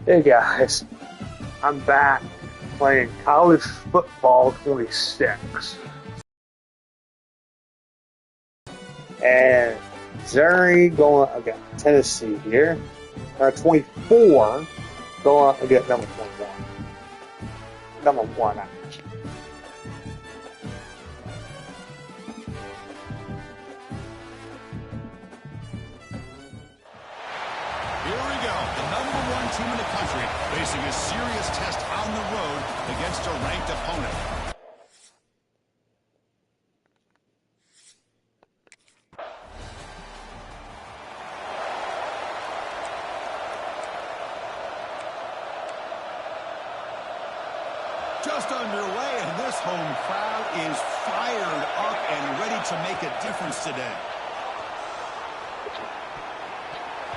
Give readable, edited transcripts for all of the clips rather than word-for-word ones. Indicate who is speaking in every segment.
Speaker 1: Hey guys, I'm back playing college football 26. And Missouri going against Tennessee here. 24 going against number 21. Number 1, actually.
Speaker 2: Here we go. The #1 team in the country facing a serious test on the road against a ranked opponent. Just underway, and this home crowd is fired up and ready to make a difference today.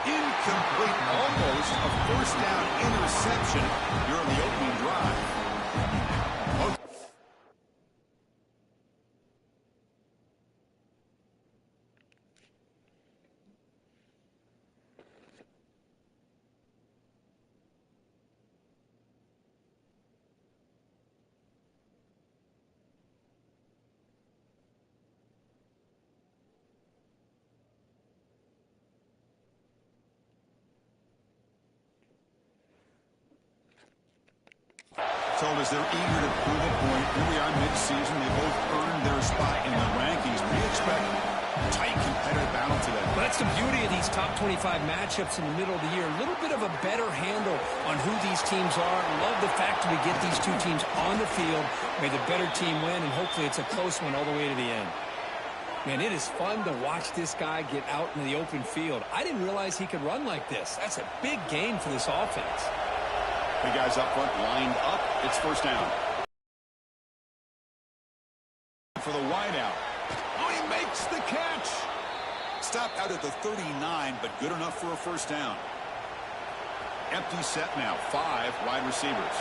Speaker 2: Incomplete, almost a first down interception during the opening drive. Told us they're eager to prove a point. Here we are mid-season. They both earned their spot in the rankings. We expect a tight competitive battle today.
Speaker 3: Well, that's the beauty of these top 25 matchups in the middle of the year. A little bit of a better handle on who these teams are. Love the fact that we get these two teams on the field. May the better team win, and hopefully it's a close one all the way to the end. Man, it is fun to watch this guy get out in the open field. I didn't realize he could run like this. That's a big gain for this offense.
Speaker 2: The guys up front lined up. It's first down. For the wideout. Oh, he makes the catch. Stopped out at the 39, but good enough for a first down. Empty set now. 5 wide receivers.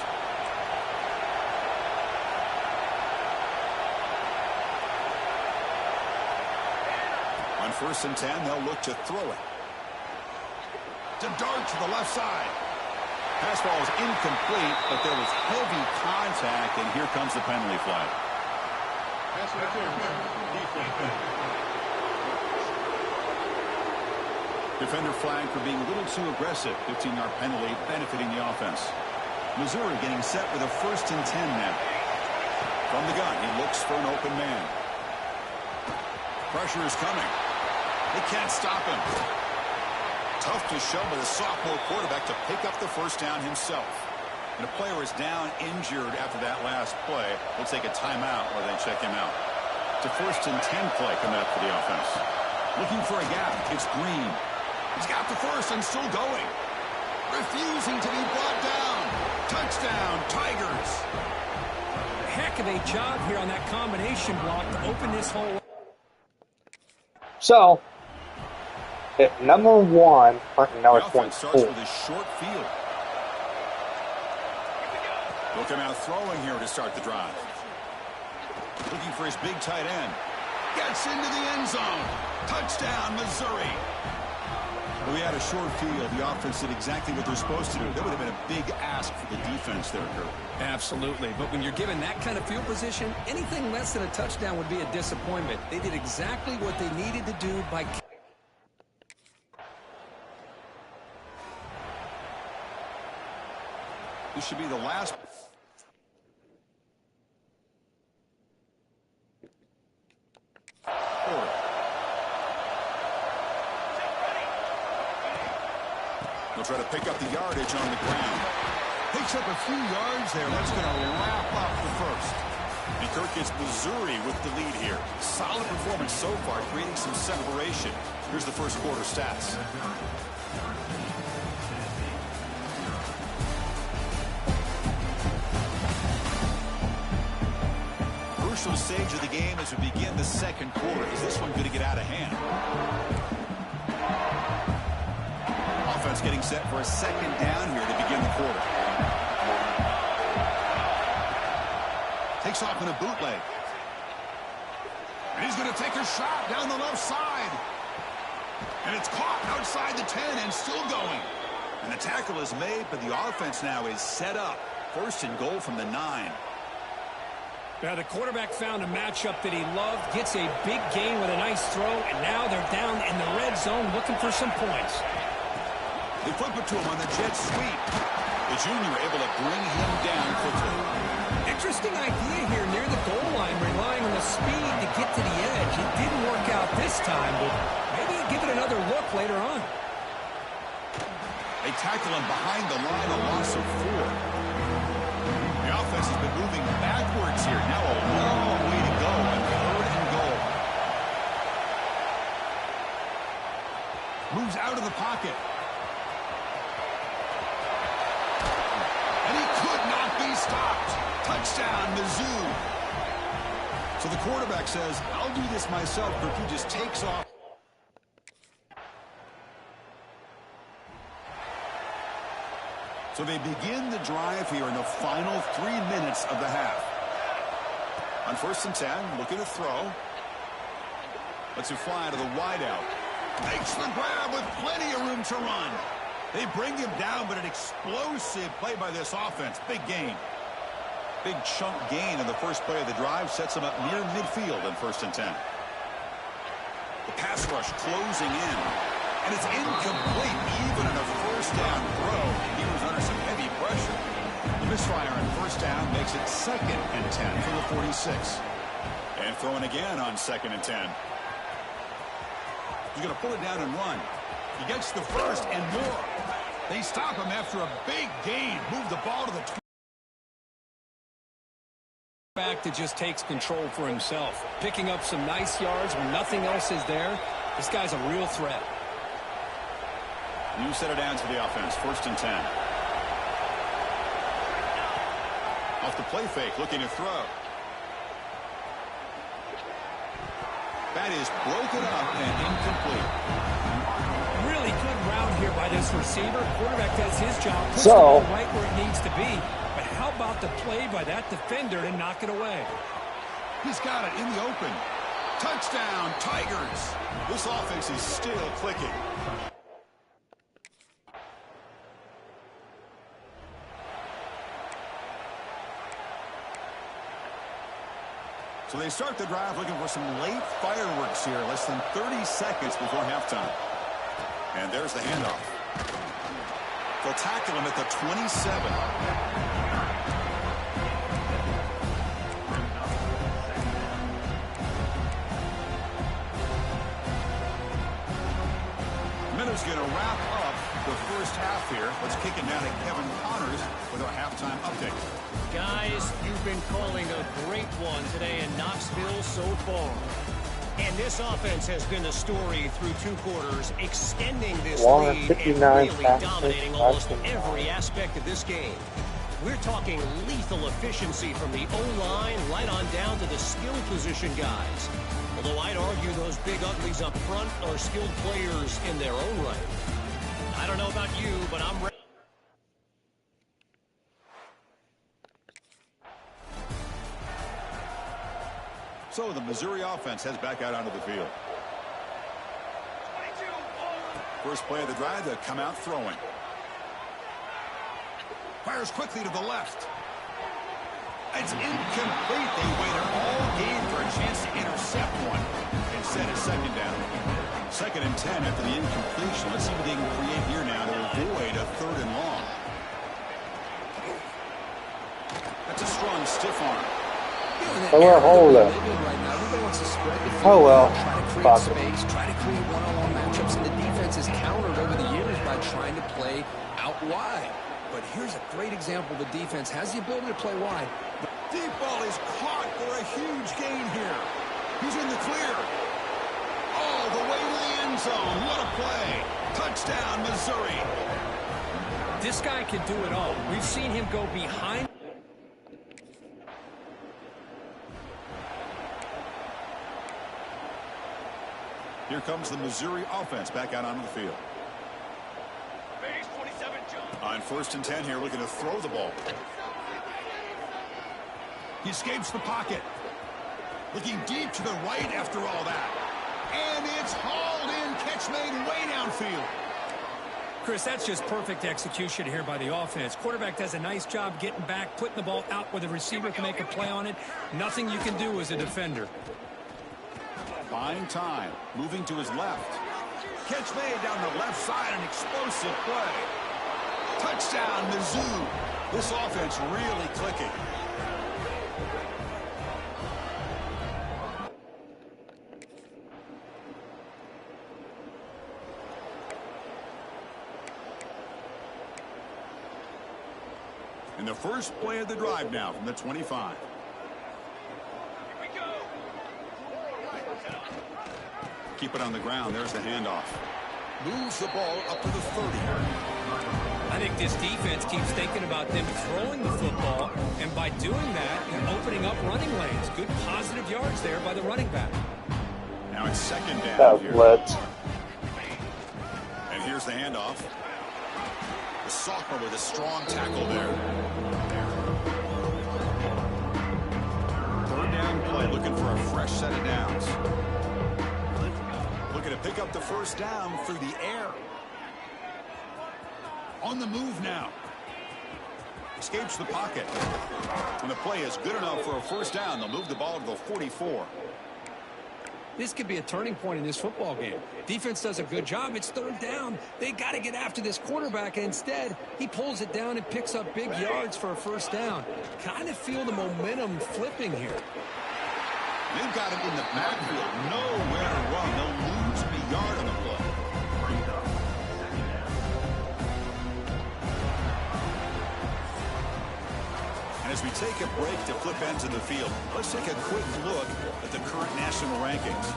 Speaker 2: On 1st and 10, they'll look to throw it. To dart to the left side. Pass ball is incomplete, but there was heavy contact, and here comes the penalty flag. Defender flag for being a little too aggressive. 15-yard penalty benefiting the offense. Missouri getting set with a 1st and 10 now. From the gun, he looks for an open man. Pressure is coming. They can't stop him. Tough to show by the sophomore quarterback to pick up the first down himself. And a player is down injured after that last play. We'll take a timeout while they check him out. It's a 1st and 10 play coming up for the offense. Looking for a gap. It's Green. He's got the first and still going. Refusing to be brought down. Touchdown, Tigers.
Speaker 3: Heck of a job here on that combination block to open this hole.
Speaker 1: So, at number 1, number 24.
Speaker 2: Starts with a short field. Looking out throwing here to start the drive. Looking for his big tight end. Gets into the end zone. Touchdown, Missouri. We had a short field. The offense did exactly what they're supposed to do. That would have been a big ask for the defense there, Kurt.
Speaker 3: Absolutely. But when you're given that kind of field position, anything less than a touchdown would be a disappointment. They did exactly what they needed to do by...
Speaker 2: This should be the last. They'll try to pick up the yardage on the ground. Picks up a few yards there. That's going to wrap up the first. And Kirk gets Missouri with the lead here. Solid performance so far, creating some separation. Here's the first quarter stats. Crucial stage of the game as we begin the second quarter. Is this one going to get out of hand? Offense getting set for a second down here to begin the quarter. Takes off in a bootleg. And he's going to take a shot down the left side. And it's caught outside the 10 and still going. And the tackle is made, but the offense now is set up. First and goal from the 9.
Speaker 3: Now the quarterback found a matchup that he loved, gets a big gain with a nice throw, and now they're down in the red zone looking for some points.
Speaker 2: They flip it to him on the jet sweep. The junior able to bring him down quickly.
Speaker 3: Interesting idea here near the goal line, relying on the speed to get to the edge. It didn't work out this time, but maybe give it another look later on.
Speaker 2: They tackle him behind the line, a loss of 4. The offense has been moving backwards here. Now a long way to go on 3rd and goal. Moves out of the pocket. And he could not be stopped. Touchdown, Mizzou. So the quarterback says, I'll do this myself, but he just takes off. So they begin the drive here in the final 3 minutes of the half. On 1st and 10, looking to throw. Lets it fly to the wideout. Makes the grab with plenty of room to run. They bring him down, but an explosive play by this offense. Big gain. Big chunk gain in the first play of the drive sets him up near midfield on 1st and 10. The pass rush closing in. And it's incomplete even on a first down throw. He was under some heavy pressure. The misfire on 1st down makes it 2nd and 10 for the 46. And throwing again on 2nd and 10. He's going to pull it down and run. He gets the first and more. They stop him after a big gain. Move the ball to the 20.
Speaker 3: Back that just takes control for himself. Picking up some nice yards when nothing else is there. This guy's a real threat.
Speaker 2: You set it down to the offense. 1st and 10. Off the play fake, looking to throw. That is broken up and incomplete.
Speaker 3: Really good route here by this receiver. Quarterback does his job. Puts the ball right where it needs to be. But how about the play by that defender to knock it away?
Speaker 2: He's got it in the open. Touchdown, Tigers. This offense is still clicking. So they start the drive looking for some late fireworks here, less than 30 seconds before halftime. And there's the handoff. They'll tackle him at the 27. Minnows going to wrap up the first half here. Let's kick it down to Kevin Connors with our halftime update.
Speaker 4: Guys, you've been calling a great one today in Knoxville so far. And this offense has been a story through 2 quarters, extending this lead and really dominating almost every aspect of this game. We're talking lethal efficiency from the O-line right on down to the skill position guys. Although I'd argue those big uglies up front are skilled players in their own right. I don't know about you, but I'm ready.
Speaker 2: So the Missouri offense heads back out onto the field. First play of the drive, to come out throwing. Fires quickly to the left. It's incomplete. They waited all game for a chance to intercept one. Instead, it's 2nd down. 2nd and 10 after the incompletion. Let's see what they can create here now to avoid a 3rd and long. That's a strong stiff arm.
Speaker 1: Oh, well, hold up. Oh, well.
Speaker 5: Try to create space, try to create one-on-one matchups, and the defense has countered over the years by trying to play out wide. But here's a great example. The defense has the ability to play wide.
Speaker 2: Deep ball is caught for a huge gain here. He's in the clear. All the way to the end zone. What a play. Touchdown, Missouri.
Speaker 3: This guy can do it all. We've seen him go behind.
Speaker 2: Here comes the Missouri offense back out onto the field. On 1st and 10 here, looking to throw the ball. He escapes the pocket. Looking deep to the right after all that. And it's hauled in, catch made way downfield.
Speaker 3: Chris, that's just perfect execution here by the offense. Quarterback does a nice job getting back, putting the ball out where the receiver can make a play on it. Nothing you can do as a defender.
Speaker 2: Buying time, moving to his left. Catch made down the left side, an explosive play. Touchdown, Mizzou. This offense really clicking. And the first play of the drive now from the 25. Keep it on the ground. There's the handoff. Moves the ball up to the 30.
Speaker 3: I think this defense keeps thinking about them throwing the football, and by doing that, you're opening up running lanes. Good positive yards there by the running back.
Speaker 2: Now it's second down.
Speaker 1: That
Speaker 2: here.
Speaker 1: blitz.
Speaker 2: And here's the handoff. The sophomore with a strong tackle there. Third down play, looking for a fresh set of downs. Looking to pick up the first down through the air. On the move now. Escapes the pocket. And the play is good enough for a first down. They'll move the ball to the 44.
Speaker 3: This could be a turning point in this football game. Defense does a good job. It's third down. They got to get after this quarterback. And instead, he pulls it down and picks up big yards for a first down. Kind of feel the momentum flipping here.
Speaker 2: They've got him in the backfield. Nowhere to run. They'll lose a yard on the play. And as we take a break to flip ends of the field, let's take a quick look at the current national rankings.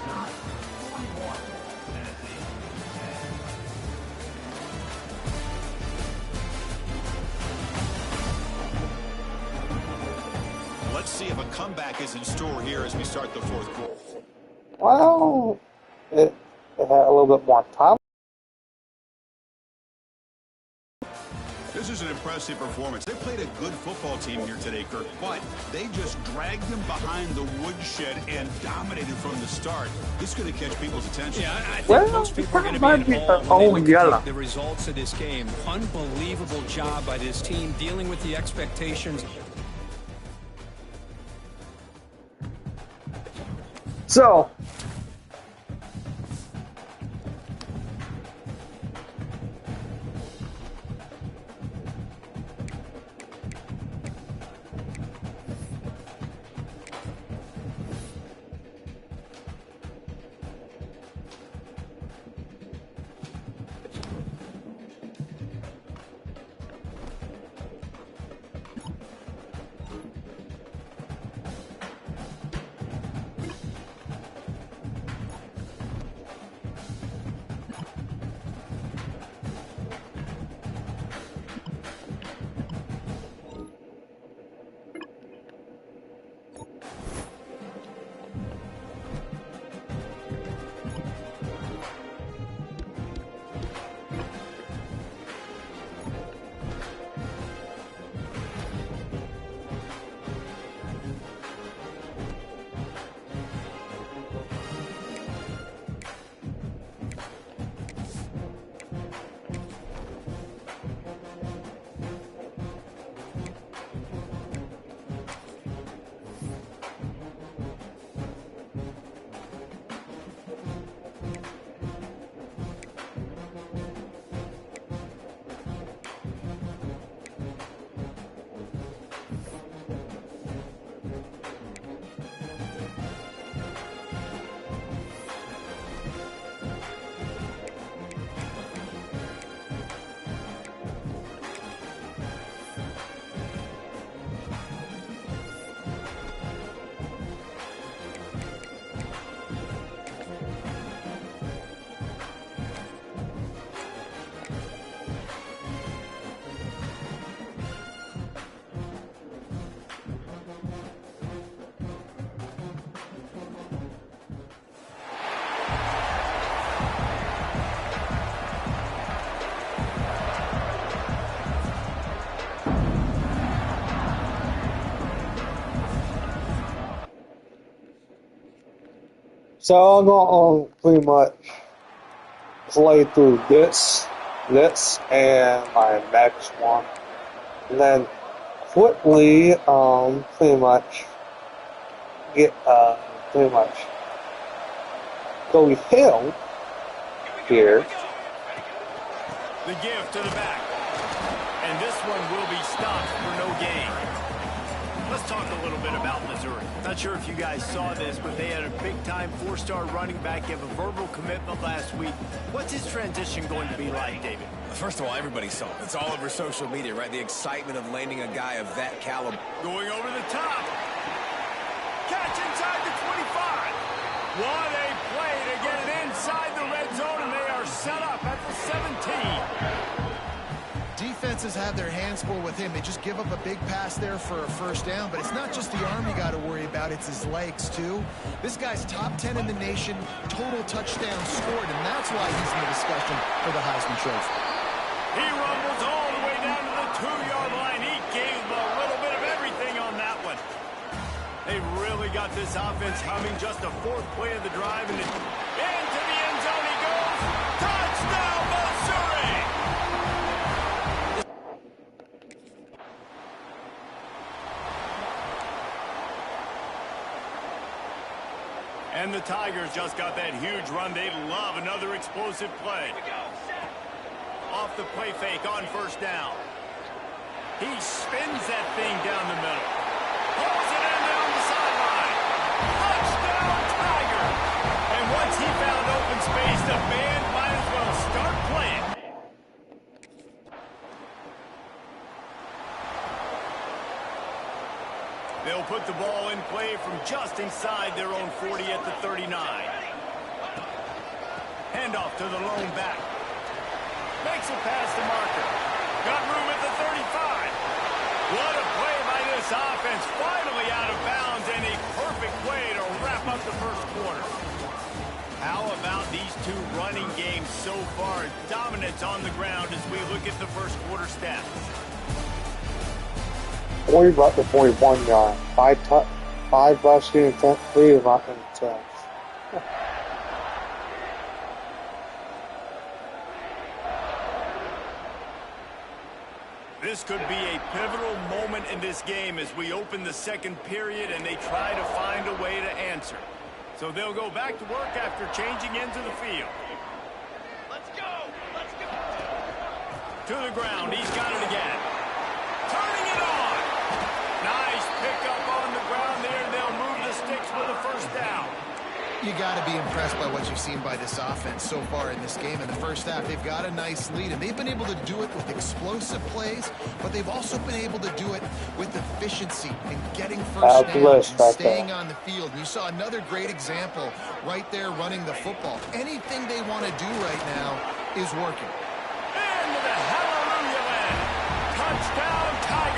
Speaker 2: Let's see if a comeback is in store here as we start the fourth quarter.
Speaker 1: Well, it had a little bit more time.
Speaker 2: This is an impressive performance. They played a good football team here today, Kirk, but they just dragged them behind the woodshed and dominated from the start. This is going to catch people's attention.
Speaker 3: Yeah, I think most people are going to be involved when they look at the results of this game. Unbelievable job by this team dealing with the expectations.
Speaker 1: So, I'm going to pretty much play through this this and my next one, and then quickly, pretty much get, pretty much go hill here.
Speaker 6: The give to the back. And this one will be stopped for no gain. Let's talk a little bit about Missouri. Not sure if you guys saw this, but they had a big-time four-star running back give a verbal commitment last week. What's his transition going to be like, David?
Speaker 5: First of all, everybody saw it. It's all over social media, right? The excitement of landing a guy of that caliber.
Speaker 6: Going over the top. Catch inside the 25. What a play to get it inside the red zone, and they are set up at the 17.
Speaker 7: Defenses have their hands full with him. They just give up a big pass there for a first down, but it's not just the arm you got to worry about, it's his legs too. This guy's top 10 in the nation, total touchdowns scored, and that's why he's in the discussion for the Heisman Trophy.
Speaker 6: He rumbles all the way down to the 2-yard line. He gave a little bit of everything on that one. They really got this offense humming. Just a fourth play of the drive, and into the end zone he goes. Touchdown, Missouri! And the Tigers just got that huge run. They love another explosive play. Off the play fake on first down. He spins that thing down the middle. Pulls it in down the sideline. Touchdown, Tiger! And once he found open space, the band might as well start playing. They'll put the ball in play from just inside their own 40 at the 39. Handoff to the lone back. Makes it past the marker. Got room at the 35. What a play by this offense. Finally out of bounds, and a perfect way to wrap up the first quarter. How about these two running games so far? Dominance on the ground as we look at the first quarter stats.
Speaker 1: 40 brought to 41 yard. 5 rushing attempts, 3 rushing attempts.
Speaker 6: This could be a pivotal moment in this game as we open the second period and they try to find a way to answer. So they'll go back to work after changing into the field. Let's go! Let's go! To the ground. He's got it again. Turning it on. Nice pickup on the ground there. They'll move the sticks with a first down.
Speaker 7: You got to be impressed by what you've seen by this offense so far in this game. In the first half, they've got a nice lead, and they've been able to do it with explosive plays, but they've also been able to do it with efficiency and getting first downs and staying on the field. You saw another great example right there running the football. Anything they want to do right now is working.
Speaker 6: Into the hallelujah land. Touchdown, Tiger.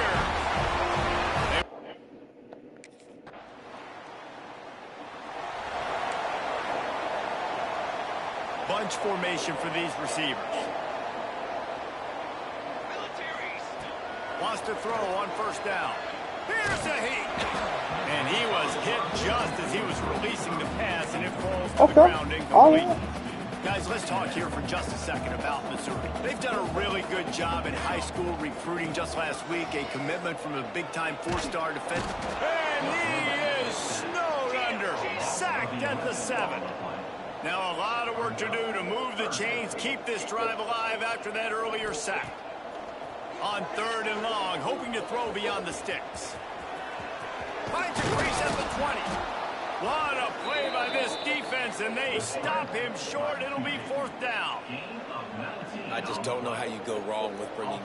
Speaker 6: Bunch formation for these receivers. Wants to throw on first down. Here's a heat. And he was hit just as he was releasing the pass, and it falls to the ground incomplete. Guys, let's talk here for just a second about Missouri. They've done a really good job in high school recruiting. Just last week, a commitment from a big-time four-star defense. And he is snowed under. Sacked at the 7. Now a lot of work to do to move the chains, keep this drive alive after that earlier sack. On 3rd and long, hoping to throw beyond the sticks. Finds a crease at the 20. What a play by this defense, and they stop him short. It'll be 4th down.
Speaker 5: I just don't know how you go wrong with bringing...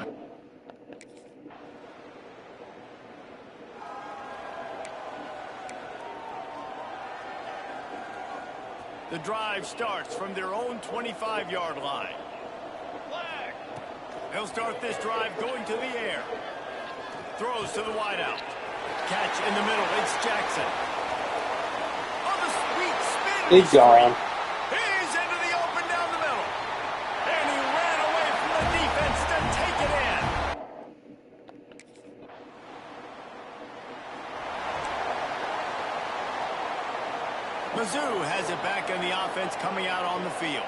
Speaker 6: The drive starts from their own 25-yard line. They'll start this drive going to the air. Throws to the wideout. Catch in the middle. It's Jackson. On the sweet spin.
Speaker 1: He's gone.
Speaker 6: He's into the open down the middle. And he ran away from the defense to take it in. Mizzou has it back in the offense coming out on the field.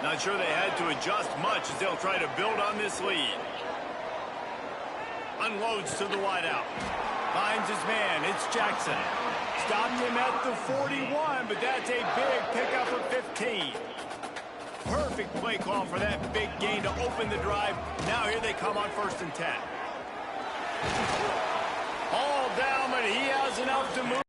Speaker 6: Not sure they had to adjust much as they'll try to build on this lead. Unloads to the wideout. Finds his man. It's Jackson. Stopped him at the 41, but that's a big pickup of 15. Perfect play call for that big gain to open the drive. Now here they come on 1st and 10. All down, but he has enough to move.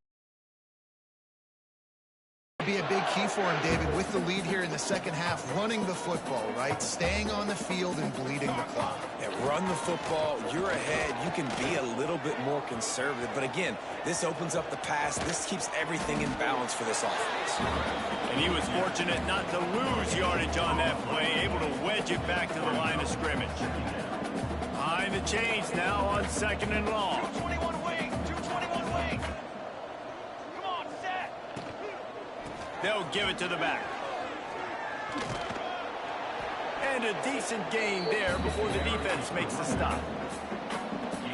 Speaker 7: Be a big key for him, David, with the lead here in the second half, running the football, right? Staying on the field and bleeding the clock.
Speaker 5: Yeah, run the football. You're ahead. You can be a little bit more conservative. But again, this opens up the pass. This keeps everything in balance for this offense.
Speaker 6: And he was fortunate not to lose yardage on that play, able to wedge it back to the line of scrimmage. Behind the chains now on 2nd and long.
Speaker 4: 221 wing, 221 wing. Come on, set.
Speaker 6: They'll give it to the back. And a decent gain there before the defense makes the stop.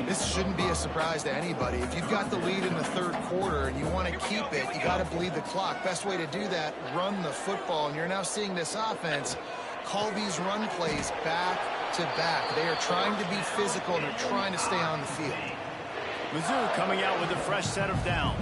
Speaker 7: This shouldn't be a surprise to anybody. If you've got the lead in the 3rd quarter and you want to keep it, you got to bleed the clock. Best way to do that, run the football. And you're now seeing this offense call these run plays back to back. They are trying to be physical and they're trying to stay on the field.
Speaker 6: Mizzou coming out with a fresh set of downs.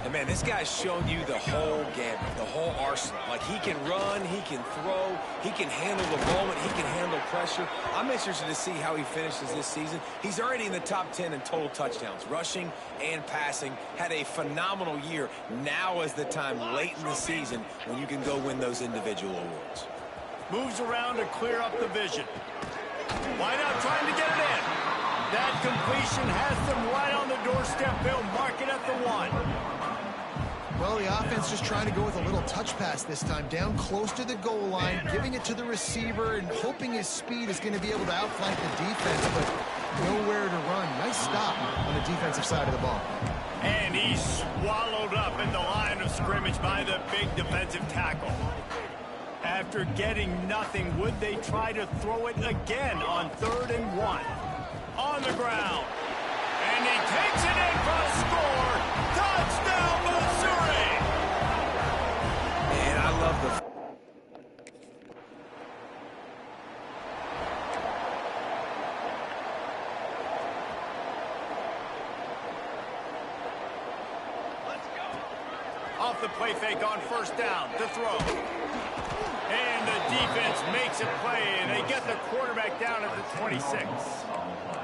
Speaker 5: And man, this guy's shown you the whole gamut, the whole arsenal. Like, he can run, he can throw, he can handle the moment, he can handle pressure. I'm interested to see how he finishes this season. He's already in the top 10 in total touchdowns, rushing and passing. Had a phenomenal year. Now is the time late in the season when you can go win those individual awards.
Speaker 6: Moves around to clear up the vision. Wide out trying to get it in. That completion has them right on the doorstep. They'll mark it at the 1.
Speaker 7: Well, the offense just trying to go with a little touch pass this time, down close to the goal line, giving it to the receiver and hoping his speed is going to be able to outflank the defense, but nowhere to run. Nice stop on the defensive side of the ball.
Speaker 6: And he's swallowed up in the line of scrimmage by the big defensive tackle. After getting nothing, would they try to throw it again on 3rd and 1? On the ground. And he takes it in for a score. Touchdown, Missouri!
Speaker 5: Man, I love the...
Speaker 6: Off the play fake on 1st down. To throw. And the defense makes a play, and they get the quarterback down at the 26.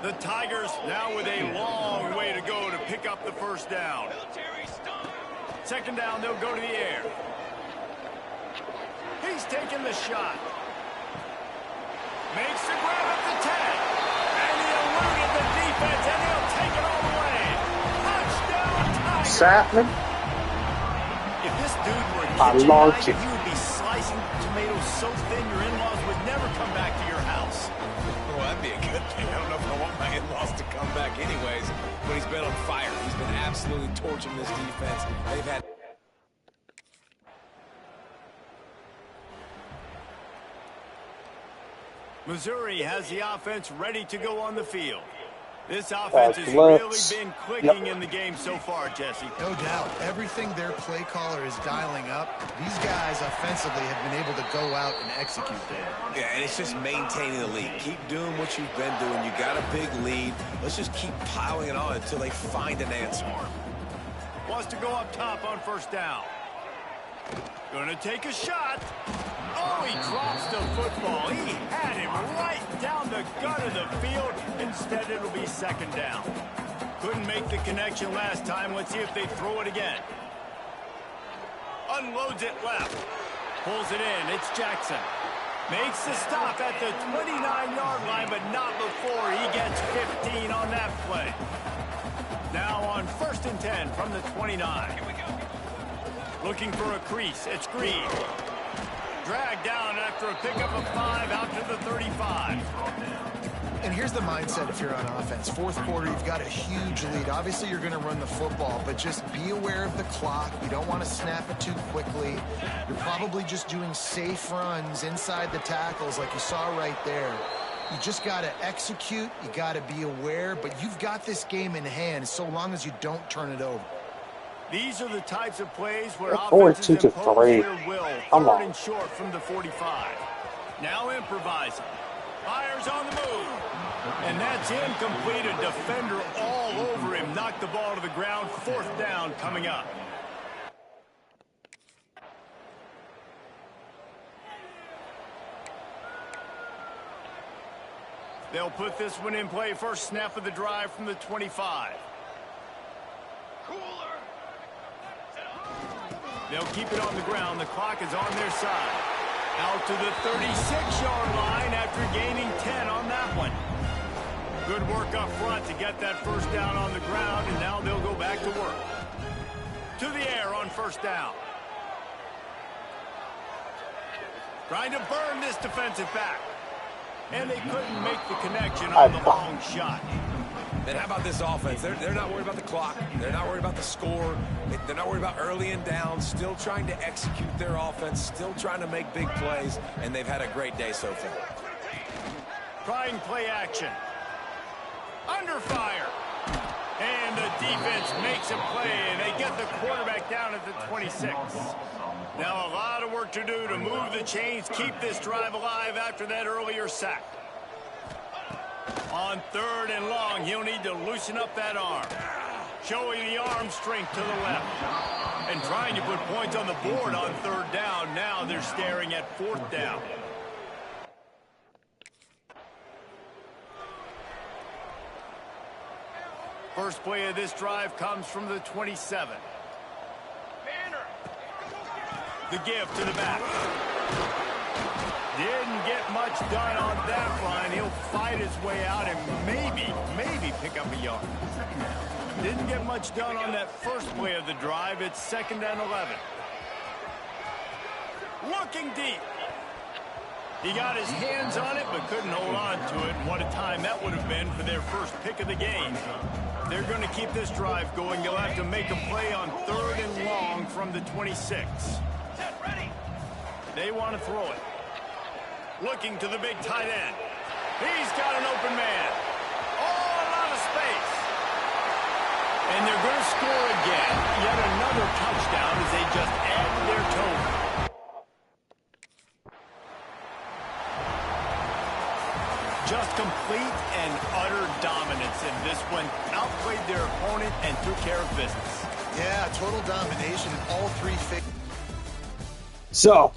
Speaker 6: The Tigers now with a long way to go to pick up the 1st down. 2nd down, they'll go to the air. He's taking the shot. Makes the grab at the 10. And he eluded the defense, and he'll take it all the way. Touchdown, Tigers.
Speaker 1: Satman.
Speaker 6: If this dude were a
Speaker 1: I
Speaker 6: kitchen
Speaker 1: love
Speaker 6: knife,
Speaker 1: you.
Speaker 6: you would be slicing tomatoes so thin your in-laws would never come back to your house.
Speaker 5: Well, that'd be a good thing. I don't know if I want my in-laws to come back anyways, but he's been on fire. He's been absolutely torching this defense. They've had...
Speaker 6: Missouri has the offense ready to go on the field. This offense has really been clicking in the game so far, Jesse.
Speaker 7: No doubt. Everything their play caller is dialing up, these guys offensively have been able to go out and execute there.
Speaker 5: Yeah, and it's just maintaining the lead. Keep doing what you've been doing. You got a big lead. Let's just keep piling it on until they find an answer.
Speaker 6: Wants to go up top on 1st down. Going to take a shot. Oh, he drops the football. He had him right down the gut of the field. Instead, it'll be 2nd down. Couldn't make the connection last time. Let's see if they throw it again. Unloads it left. Pulls it in. It's Jackson. Makes the stop at the 29-yard line, but not before he gets 15 on that play. Now on 1st and 10 from the 29. Here we go. Looking for a crease. It's Green. Dragged down after a pickup of 5 out to the 35.
Speaker 7: And here's the mindset if you're on offense. 4th quarter, you've got a huge lead. Obviously, you're going to run the football, but just be aware of the clock. You don't want to snap it too quickly. You're probably just doing safe runs inside the tackles like you saw right there. You just got to execute. You got to be aware, but you've got this game in hand so long as you don't turn it over.
Speaker 6: These are the types of plays where
Speaker 1: Or
Speaker 6: offenses
Speaker 1: 2 to
Speaker 6: impose
Speaker 1: 3.
Speaker 6: their will.
Speaker 1: Come
Speaker 6: 3rd
Speaker 1: on.
Speaker 6: and short from the 45. Now improvising. Fires on the move. And that's incomplete. A defender all over him. Knocked the ball to the ground. 4th down coming up. They'll put this one in play. First snap of the drive from the 25. They'll keep it on the ground. The clock is on their side. Out to the 36-yard line after gaining 10 on that one. Good work up front to get that first down on the ground, and now they'll go back to work. To the air on first down. Trying to burn this defensive back. And they couldn't make the connection on the long shot.
Speaker 5: And how about this offense? They're not worried about the clock. They're not worried about the score. They're not worried about early and down. Still trying to execute their offense. Still trying to make big plays. And they've had a great day so far.
Speaker 6: Trying play action. Under fire. And the defense makes a play. And they get the quarterback down at the 26. Now a lot of work to do to move the chains, keep this drive alive after that earlier sack. On 3rd and long, he'll need to loosen up that arm. Showing the arm strength to the left. And trying to put points on the board on 3rd down. Now they're staring at 4th down. First play of this drive comes from the 27. The give to the back. Didn't get much done on that run. He'll fight his way out and maybe pick up a yard. Didn't get much done on that first play of the drive. It's 2nd and 11. Looking deep. He got his hands on it but couldn't hold on to it. What a time that would have been for their first pick of the game. They're going to keep this drive going. They'll have to make a play on 3rd and long from the 26. They want to throw it. Looking to the big tight end. He's got an open man. Oh, a lot of space. And they're going to score again. Yet another touchdown as they just add to their total. Just complete and utter dominance in this one. Outplayed their opponent and took care of business.
Speaker 7: Yeah, total domination in all 3 phases.
Speaker 1: So,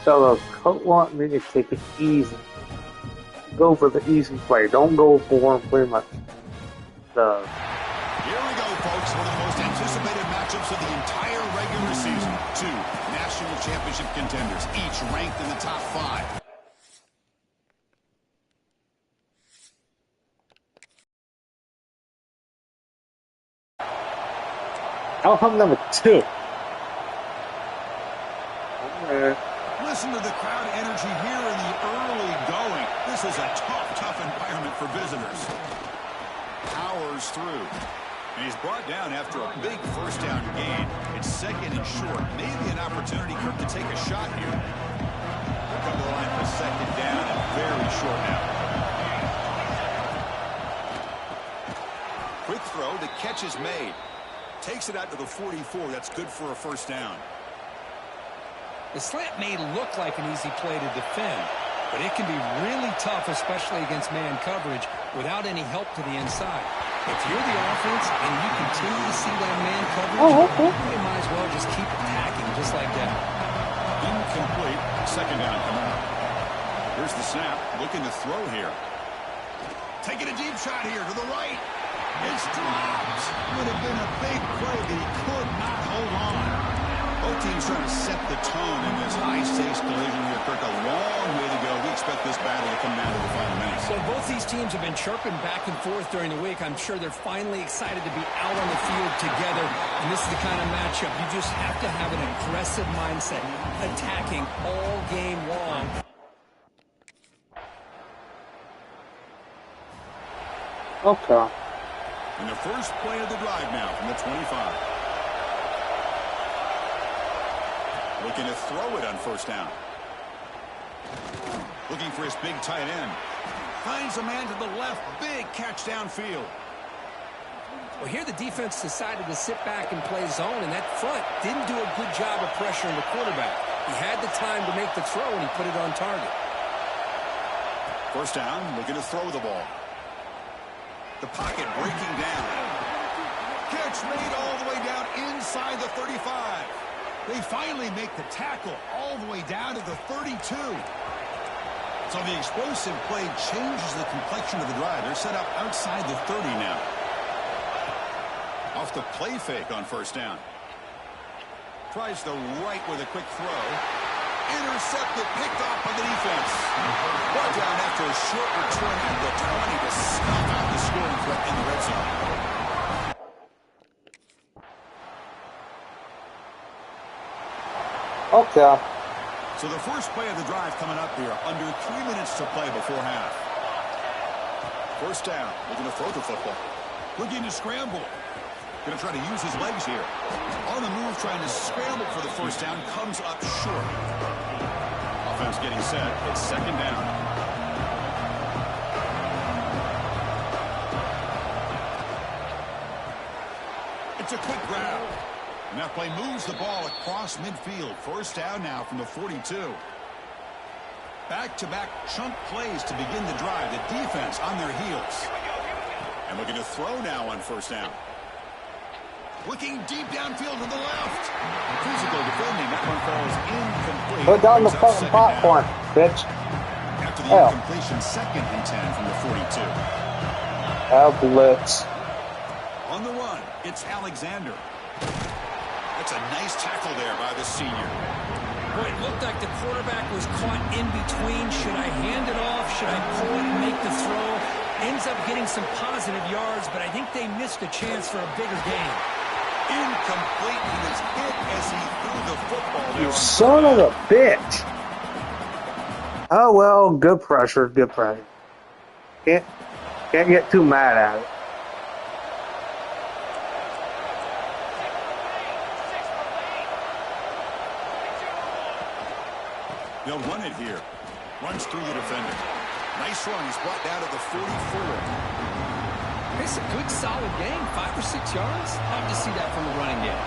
Speaker 1: the coach want me to take it easy. go for the easy play. Don't go for pretty much the.
Speaker 2: Here we go, folks. One of the most anticipated matchups of the entire regular season. Two national championship contenders, each ranked in the top 5.
Speaker 1: Outcome number 2.
Speaker 2: Listen to the crowd energy here in the early going. This is a tough environment for visitors. Powers through. And he's brought down after a big first down gain. It's second and short. Maybe an opportunity, Kirk, to take a shot here. Look up the line for second down and very short now. Quick throw. The catch is made. Takes it out to the 44. That's good for a first down.
Speaker 3: The slant may look like an easy play to defend, but it can be really tough, especially against man coverage, without any help to the inside. If you're the offense and you continue to see that man coverage, you might as well just keep attacking just like that.
Speaker 2: Incomplete. Second down coming up. Here's the snap. Looking to throw here. Taking a deep shot here to the right. It's dropped. Would have been a big play, but he could not hold on. Both teams trying to set the tone in this high-stakes collision here, Kirk. A long way to go. We expect this battle to come down to the final minutes.
Speaker 3: So both these teams have been chirping back and forth during the week. I'm sure they're finally excited to be out on the field together. And this is the kind of matchup you just have to have an aggressive mindset, attacking all game long.
Speaker 1: Okay.
Speaker 2: And the first play of the drive now from the 25. Looking to throw it on first down. Looking for his big tight end. Finds a man to the left. Big catch downfield.
Speaker 3: Well, here the defense decided to sit back and play zone, and that front didn't do a good job of pressuring the quarterback. He had the time to make the throw, and he put it on target.
Speaker 2: First down, looking to throw the ball. The pocket breaking down. Catch made all the way down inside the 35. They finally make the tackle all the way down to the 32. So the explosive play changes the complexion of the drive. They're set up outside the 30 now. Off the play fake on first down. Tries the right with a quick throw. Intercepted, picked off by the defense. Brought down after a short return at the 20 to snuff out the scoring threat in the red zone.
Speaker 1: Okay.
Speaker 2: So the first play of the drive coming up here. Under 3 minutes to play before half. First down. Looking to throw the football. Looking to scramble. Going to try to use his legs here. On the move, trying to scramble for the first down. Comes up short. Offense getting set. It's second down. It's a quick grab. And that play moves the ball across midfield. First down now from the 42. Back-to-back chunk plays to begin the drive. The defense on their heels. And looking to throw now on first down. Looking deep downfield to the left. Physical defending. That one falls incomplete.
Speaker 1: Put down the fucking popcorn, bitch.
Speaker 2: After the incompletion, second and 10 from the 42.
Speaker 1: Blitz.
Speaker 2: On the run, it's Alexander. That's a nice tackle there by the senior.
Speaker 3: Boy, it looked like the quarterback was caught in between. Should I hand it off? Should I pull it and make the throw? Ends up getting some positive yards, but I think they missed a chance for a bigger gain.
Speaker 2: Incomplete. He was hit as he threw the football there.
Speaker 1: You son of a bitch. Oh, well, good pressure, good pressure. Can't get too mad at it.
Speaker 2: They'll run it here. Runs through the defender. Nice run. He's brought down to the 44.
Speaker 3: It's a good, solid game. 5 or 6 yards. Love to see that from the running game.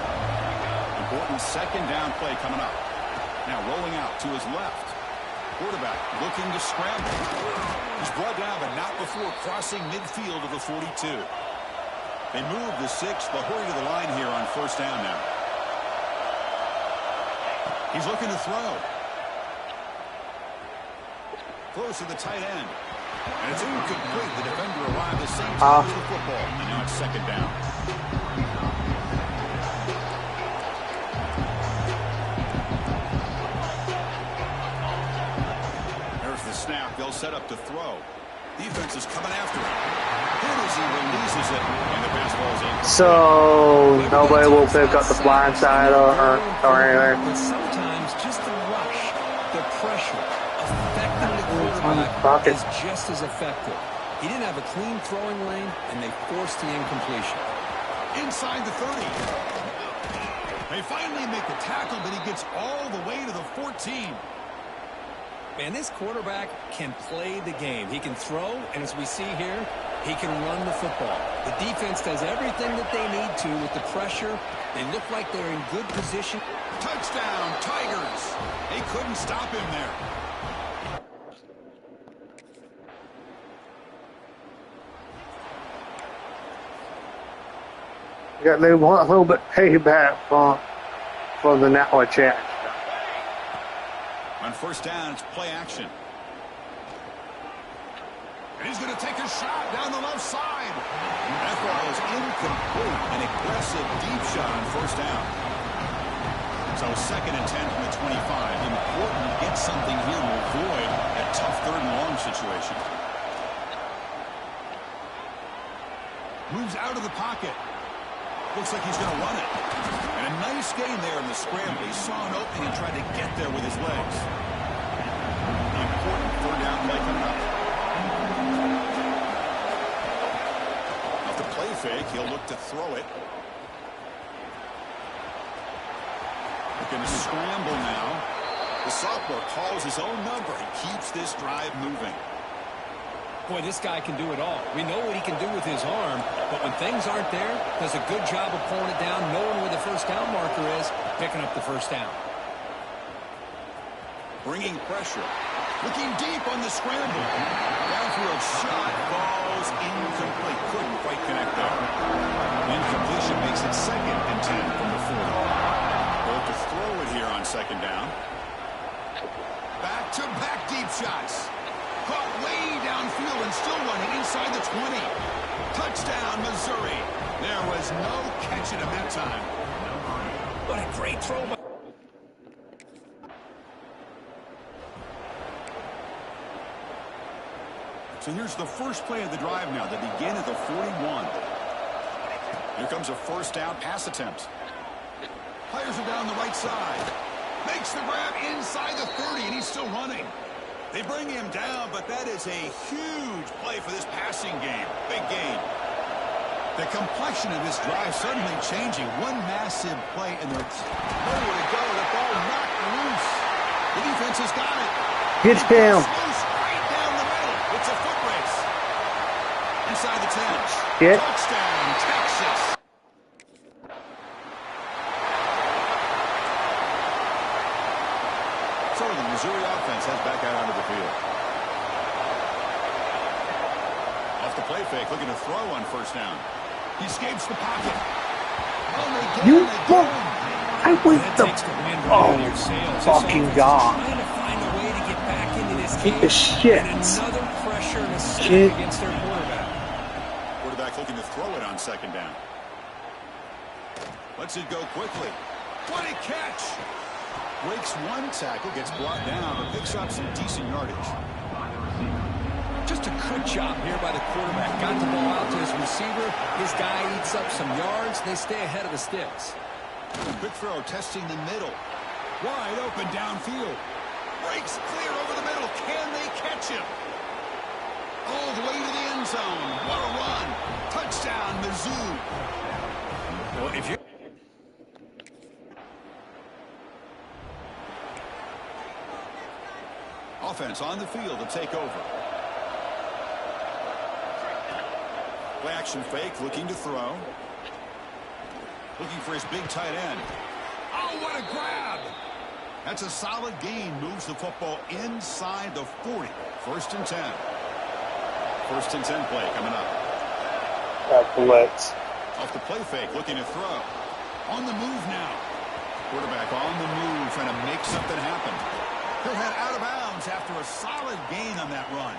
Speaker 2: Important second down play coming up. Now rolling out to his left. Quarterback looking to scramble. He's brought down, but not before crossing midfield of the 42. They move the 6. They'll hurry to the line here on first down now. He's looking to throw. Close to the tight end. And it's incomplete. The defender arrived the same time as the football. And now it's second down. There's the snap. They'll set up to throw. Defense is coming after him. Here as he releases it, and the pass ball is in.
Speaker 1: So nobody will pick up the blind side or anything.
Speaker 3: But sometimes just the rush, the pressure, affecting the quarterback is just as effective. He didn't have a clean throwing lane, and they forced the incompletion.
Speaker 2: Inside the 30. They finally make the tackle, but he gets all the way to the 14.
Speaker 3: Man, this quarterback can play the game. He can throw, and as we see here, he can run the football. The defense does everything that they need to with the pressure. They look like they're in good position.
Speaker 2: Touchdown, Tigers. They couldn't stop him there.
Speaker 1: Yeah, they want a little bit payback for the network check.
Speaker 2: On first down, it's play action. And he's going to take a shot down the left side. That ball is incomplete. An aggressive deep shot on first down. So second and 10 from the 25. Important to get something here to avoid that tough third and long situation. Moves out of the pocket. Looks like he's going to run it. And a nice gain there in the scramble. He saw an opening and tried to get there with his legs. The important third down play coming up. Off the play fake, he'll look to throw it. They're going to scramble now. The sophomore calls his own number. He keeps this drive moving.
Speaker 3: Boy, this guy can do it all. We know what he can do with his arm, but when things aren't there, does a good job of pulling it down, knowing where the first down marker is, picking up the first down.
Speaker 2: Bringing pressure. Looking deep on the scramble. Downfield shot falls incomplete. Couldn't quite connect there. Incompletion makes it second and 10 from the 40. They'll to throw it here on second down. Back-to-back deep shots. Caught way downfield and still running inside the 20. Touchdown, Missouri. There was no catching him that time.
Speaker 3: What a great throw.
Speaker 2: So here's the first play of the drive now. They begin at the 41. Here comes a first down pass attempt. Fires it down the right side. Makes the grab inside the 30, and he's still running. They bring him down, but that is a huge play for this passing game. Big gain. The complexion of this drive suddenly changing. One massive play, and they're nowhere to go. The ball knocked loose. The defense has got it.
Speaker 1: Gets down.
Speaker 2: Loose right down the middle. It's a foot race. Inside the 10.
Speaker 1: Get.
Speaker 2: Touchdown, Texas. So the Missouri offense heads back out onto the field. Off the play fake, looking to throw on first down. He escapes the pocket.
Speaker 1: You fuck! I went the fucking god.
Speaker 3: Trying to find a way to get back into this
Speaker 1: Keep
Speaker 3: game.
Speaker 1: the shit.
Speaker 3: And another pressure and a
Speaker 1: Shit.
Speaker 3: stick against their quarterback.
Speaker 2: Quarterback looking to throw it on second down. Lets it go quickly. What a catch! Breaks one tackle, gets brought down, but picks up some decent yardage.
Speaker 3: Just a good job here by the quarterback. Got the ball out to his receiver. His guy eats up some yards. They stay ahead of the sticks.
Speaker 2: Quick throw, testing the middle. Wide open downfield. Breaks clear over the middle. Can they catch him? All the way to the end zone. What a run. Touchdown, Mizzou.
Speaker 3: Well, if you
Speaker 2: Offense on the field to take over. Play action fake, looking to throw. Looking for his big tight end. Oh, what a grab! That's a solid gain. Moves the football inside the 40. First and 10. First and 10 play coming up.
Speaker 1: Blitz.
Speaker 2: Off the play fake, looking to throw. On the move now. Quarterback on the move, trying to make something happen. He'll head out of bounds after a solid gain on that run.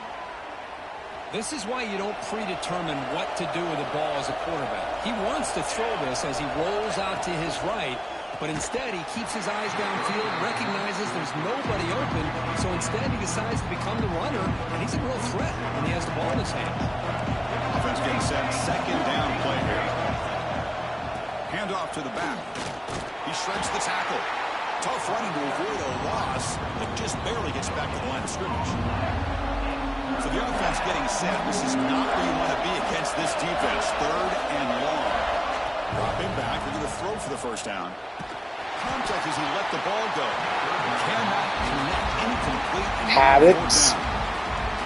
Speaker 3: This is why you don't predetermine what to do with the ball as a quarterback. He wants to throw this as he rolls out to his right, but instead he keeps his eyes downfield, recognizes there's nobody open, so instead he decides to become the runner, and he's a real threat when he has the ball in his hands.
Speaker 2: Offense getting set, second down play here. Hand off to the back. He shreds the tackle. Tough running to avoid a loss, but just barely gets back to the line of scrimmage. So the offense getting set. This is not where you want to be against this defense. Third and long. Dropping back. They're going to throw for the first down. Contact as he let the ball go. Cannot connect, incomplete.
Speaker 1: Habits.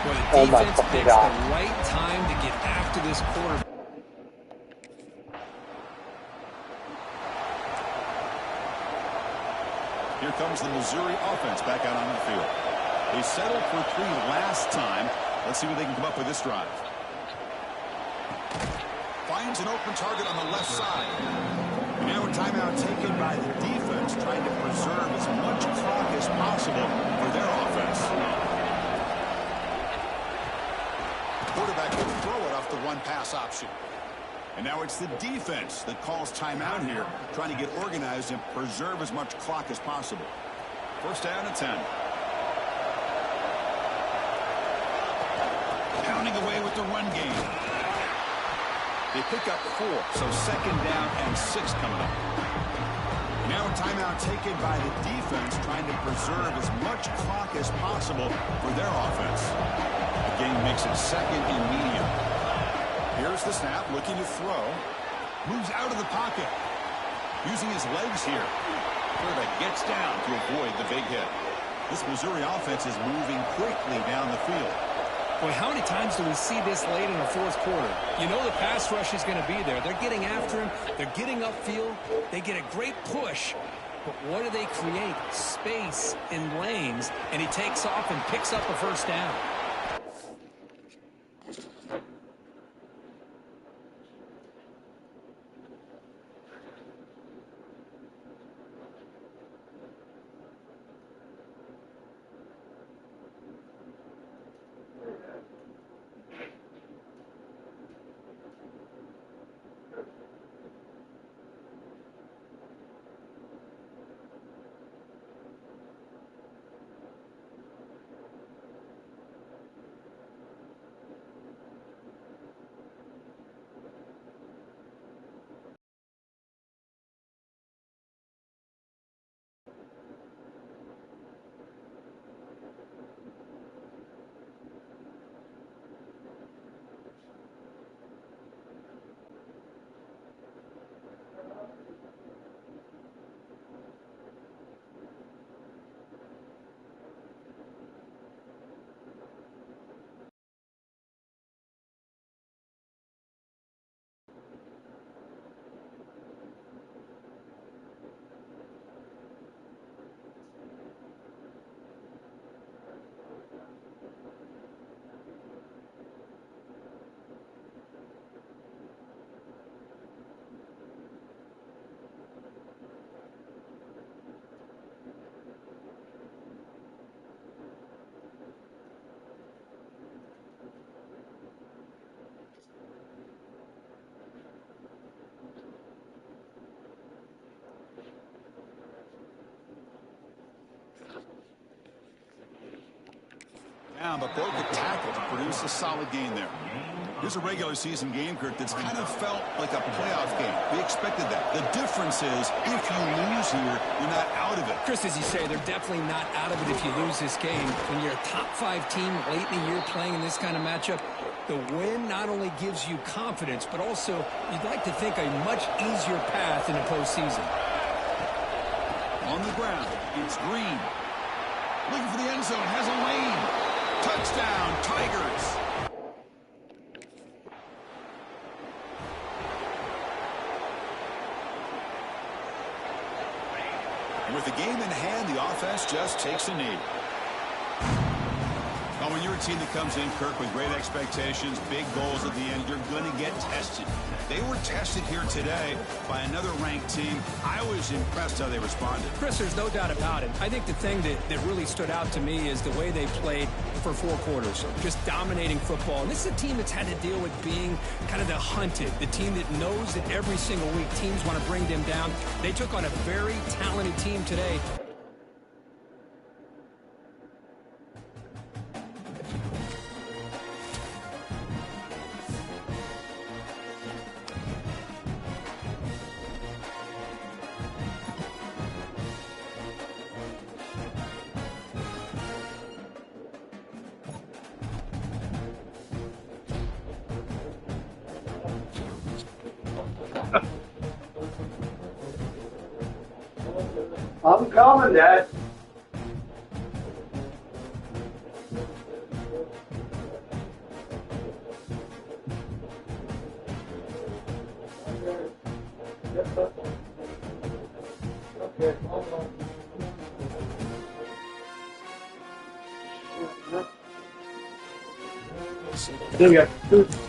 Speaker 3: Well, the defense picks the right time to get after this quarterback.
Speaker 2: Here comes the Missouri offense back out on the field. They settled for 3 last time. Let's see what they can come up with this drive. Finds an open target on the left side. And now a timeout taken by the defense, trying to preserve as much clock as possible for their offense. The quarterback will throw it off the one-pass option. And now it's the defense that calls timeout here, trying to get organized and preserve as much clock as possible. First down and 10. Pounding away with the run game. They pick up 4, so second down and 6 coming up. Now a timeout taken by the defense, trying to preserve as much clock as possible for their offense. The game makes it second and medium. Here's the snap, looking to throw. Moves out of the pocket. Using his legs here. Quarterback gets down to avoid the big hit. This Missouri offense is moving quickly down the field.
Speaker 3: Boy, how many times do we see this late in the fourth quarter? You know the pass rush is going to be there. They're getting after him. They're getting upfield. They get a great push. But what do they create? Space in lanes. And he takes off and picks up a first down.
Speaker 2: Down, but broke a tackle to produce a solid gain there. Here's a regular season game, Kurt, that's kind of felt like a playoff game. We expected that. The difference is, if you lose here, you're not out of it.
Speaker 3: Chris, as you say, they're definitely not out of it if you lose this game. When you're a top-5 team late in the year playing in this kind of matchup, the win not only gives you confidence, but also you'd like to think a much easier path in the postseason.
Speaker 2: On the ground, it's Green. Looking for the end zone, has a lane. Touchdown, Tigers. And with the game in hand, the offense just takes a knee. when you're a team that comes in, Kirk, with great expectations, big goals at the end, you're going to get tested. They were tested here today by another ranked team. I was impressed how they responded.
Speaker 3: Chris, there's no doubt about it. I think the thing that really stood out to me is the way they played for 4 quarters, just dominating football. And this is a team that's had to deal with being kind of the hunted, the team that knows that every single week teams want to bring them down. They took on a very talented team today.
Speaker 1: I'm coming, Dad. Okay.